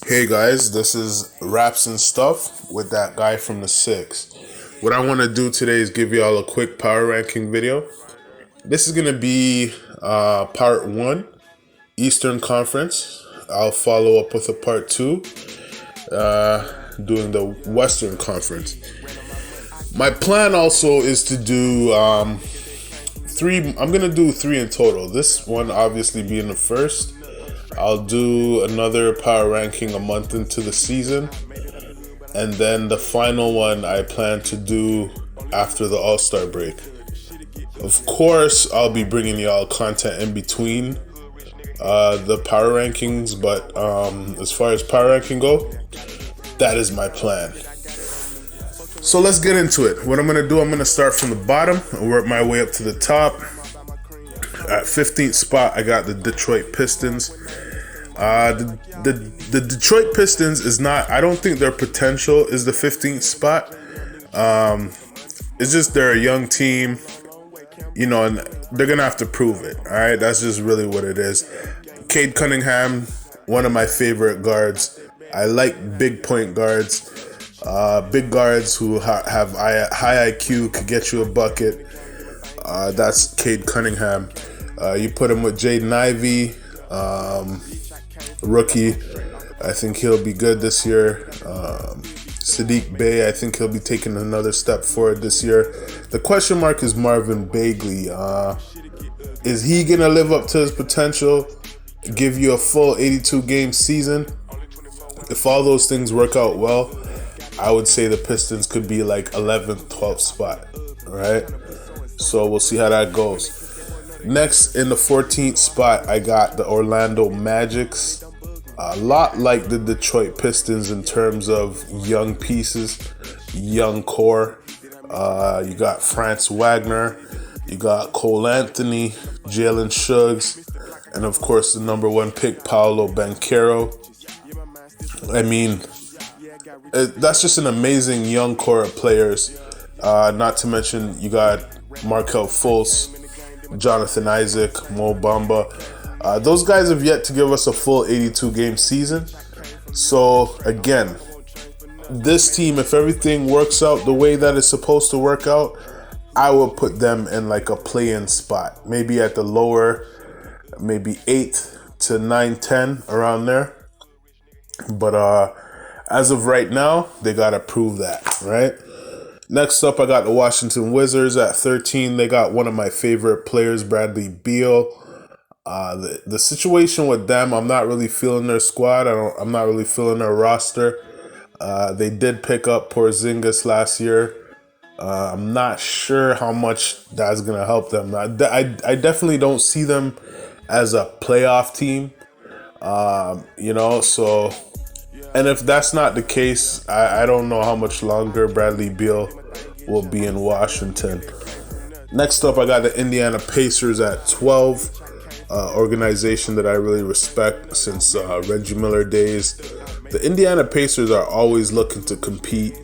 Hey guys, this is Raps and Stuff with that guy from the Six. What I want to do today is give y'all a quick power ranking video. This is going to be part one, Eastern Conference. I'll follow up with a part two, doing the Western Conference. My plan also is to do three. I'm going to do three in total. This one obviously being the first. I'll do another power ranking a month into the season. And then the final one I plan to do after the All-Star break. Of course, I'll be bringing y'all content in between the power rankings. But as far as power ranking go, that is my plan. So let's get into it. What I'm going to do, I'm going to start from the bottom and work my way up to the top. At 15th spot, I got the Detroit Pistons. The Detroit Pistons is not, I don't think their potential is the 15th spot. It's just they're a young team, you know, and they're going to have to prove it. All right. That's just really what it is. Cade Cunningham, one of my favorite guards. I like big point guards, big guards who have high IQ, could get you a bucket. That's Cade Cunningham. You put him with Jaden Ivey, rookie. I think he'll be good this year. Sadiq Bey, I think he'll be taking another step forward this year. The question mark is Marvin Bagley. Is he going to live up to his potential? Give you a full 82 game season? If all those things work out well, I would say the Pistons could be like 11th, 12th spot. All right? So we'll see how that goes. Next, in the 14th spot, I got the Orlando Magics. A lot like the Detroit Pistons in terms of young pieces, young core. You got Franz Wagner, you got Cole Anthony, Jalen Suggs, and of course the number one pick, Paolo Banchero. I mean, that's just an amazing young core of players. Not to mention you got Markelle Fultz, Jonathan Isaac, Mo Bamba. Those guys have yet to give us a full 82 game season. So again, this team, if everything works out the way that it's supposed to work out, I will put them in like a play-in spot. Maybe at the lower, maybe 8 to 9, 10, around there. But as of right now, they got to prove that, right? Next up, I got the Washington Wizards at 13. They got one of my favorite players, Bradley Beal. The situation with them, I'm not really feeling their squad. I'm not really feeling their roster. They did pick up Porzingis last year. I'm not sure how much that's going to help them. I definitely don't see them as a playoff team, so... And if that's not the case, I don't know how much longer Bradley Beal will be in Washington. Next up, I got the Indiana Pacers at 12. Organization that I really respect since Reggie Miller days. The Indiana Pacers are always looking to compete,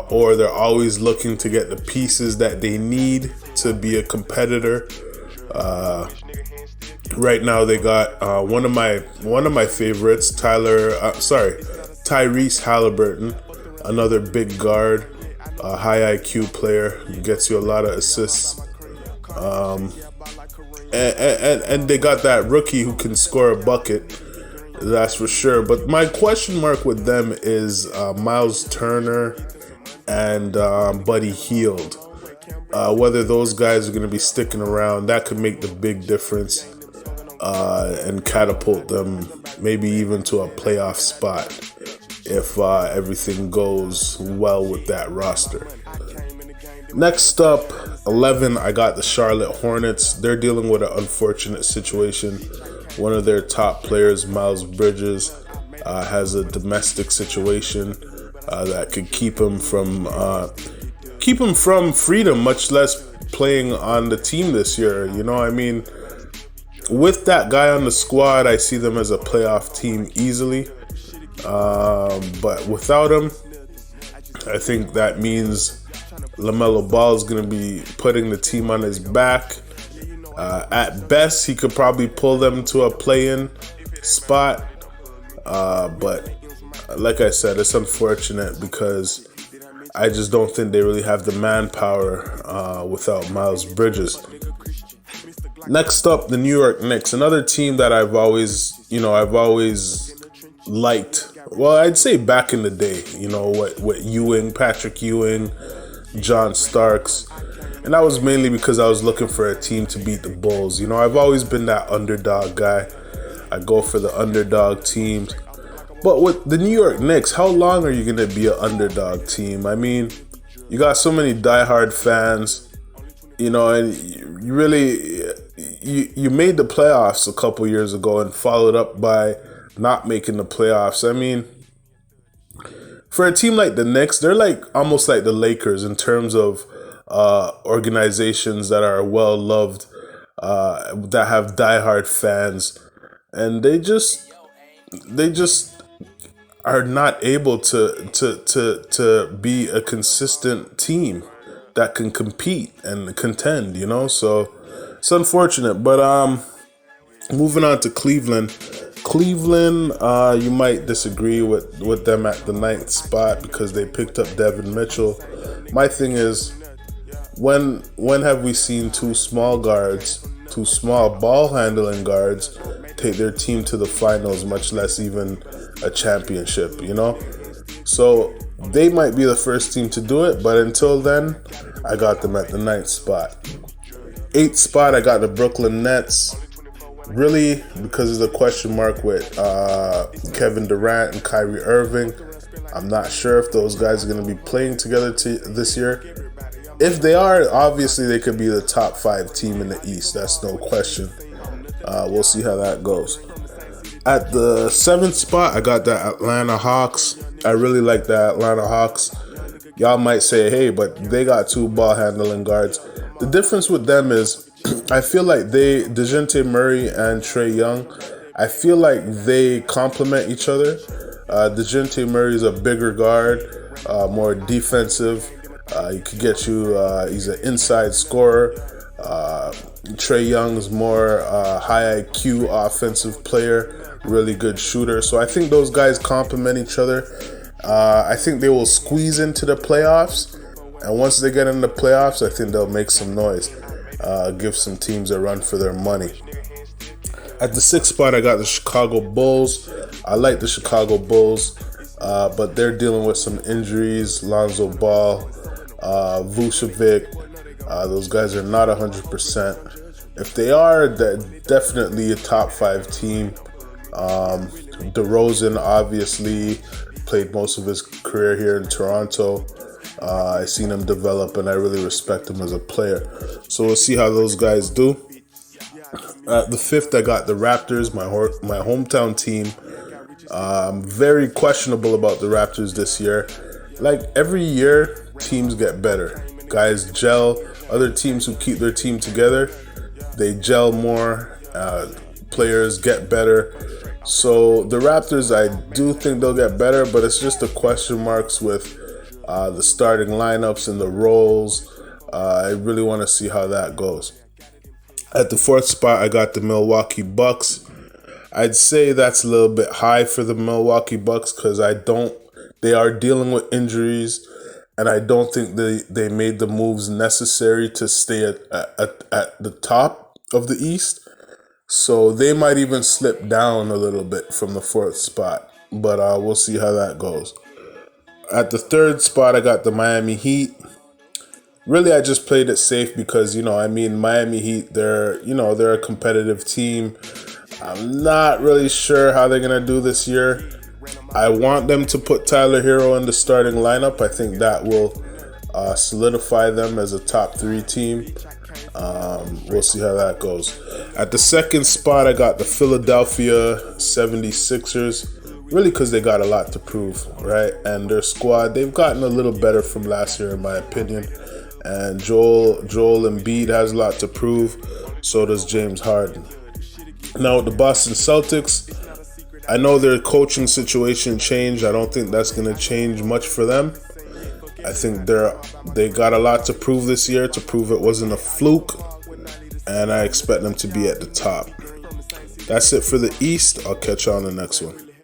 or they're always looking to get the pieces that they need to be a competitor. Right now they got one of my favorites, Tyrese Halliburton, another big guard, high IQ player, gets you a lot of assists. And they got that rookie who can score a bucket, that's for sure. But my question mark with them is Miles Turner and Buddy Hield. Whether those guys are going to be sticking around, that could make the big difference. And catapult them maybe even to a playoff spot if everything goes well with that roster. Next up, 11, I got the Charlotte Hornets. They're dealing with an unfortunate situation. One of their top players, Miles Bridges, has a domestic situation that could keep him from freedom, much less playing on the team this year. You know, I mean, with that guy on the squad, I see them as a playoff team easily. But without him, I think that means LaMelo Ball is going to be putting the team on his back. At best, he could probably pull them to a play-in spot. But like I said, it's unfortunate because I just don't think they really have the manpower without Miles Bridges. Next up, the New York Knicks, another team that I've always liked. Well, I'd say back in the day, what Ewing, Patrick Ewing, John Starks, and that was mainly because I was looking for a team to beat the Bulls. I've always been that underdog guy. I go for the underdog teams. But with the New York Knicks, how long are you going to be an underdog team? I mean, you got so many diehard fans, and you really, you made the playoffs a couple years ago and followed up by not making the playoffs. I mean, for a team like the Knicks, they're like almost like the Lakers in terms of organizations that are well loved, that have diehard fans, and they just are not able to be a consistent team that can compete and contend, So it's unfortunate. But moving on to Cleveland. Cleveland, you might disagree with them at the 9th spot because they picked up Devin Mitchell. My thing is, when have we seen two small ball handling guards take their team to the finals, much less even a championship, So they might be the first team to do it, but until then, I got them at the 9th spot. 8th spot, I got the Brooklyn Nets. Really, because of the question mark with Kevin Durant and Kyrie Irving. I'm not sure if those guys are going to be playing together this year. If they are, obviously they could be the top 5 team in the East. That's no question. We'll see how that goes. At the 7th spot, I got the Atlanta Hawks. I really like the Atlanta Hawks. Y'all might say, hey, but they got 2 ball handling guards. The difference with them is I feel like DeJounte Murray and Trae Young, I feel like they complement each other. DeJounte Murray is a bigger guard, more defensive. He could get you, he's an inside scorer. Trae Young's more high IQ offensive player, really good shooter. So I think those guys complement each other. I think they will squeeze into the playoffs. And once they get in the playoffs, I think they'll make some noise. Give some teams a run for their money. At the 6th spot, I got the Chicago Bulls. I like the Chicago Bulls, but they're dealing with some injuries. Lonzo Ball, Vucevic, those guys are not 100%. If they are, they're definitely a top 5 team. DeRozan obviously played most of his career here in Toronto. I've seen him develop, and I really respect him as a player. So we'll see how those guys do. At the 5th, I got the Raptors, my hometown team. Very questionable about the Raptors this year. Like every year, teams get better. Guys gel. Other teams who keep their team together, they gel more. Players get better. So the Raptors, I do think they'll get better, but it's just the question marks with the starting lineups and the roles. I really want to see how that goes. At the 4th spot, I got the Milwaukee Bucks. I'd say that's a little bit high for the Milwaukee Bucks because they are dealing with injuries, and I don't think they made the moves necessary to stay at the top of the East. So they might even slip down a little bit from the 4th spot, but we'll see how that goes. At the 3rd spot, I got the Miami Heat. Really, I just played it safe because, Miami Heat, they're a competitive team. I'm not really sure how they're going to do this year. I want them to put Tyler Hero in the starting lineup. I think that will solidify them as a top 3 team. We'll see how that goes. At the 2nd spot, I got the Philadelphia 76ers. Really because they got a lot to prove, right? And their squad, they've gotten a little better from last year, in my opinion. And Joel Embiid has a lot to prove. So does James Harden. Now, with the Boston Celtics, I know their coaching situation changed. I don't think that's going to change much for them. I think they got a lot to prove this year, to prove it wasn't a fluke. And I expect them to be at the top. That's it for the East. I'll catch you on the next one.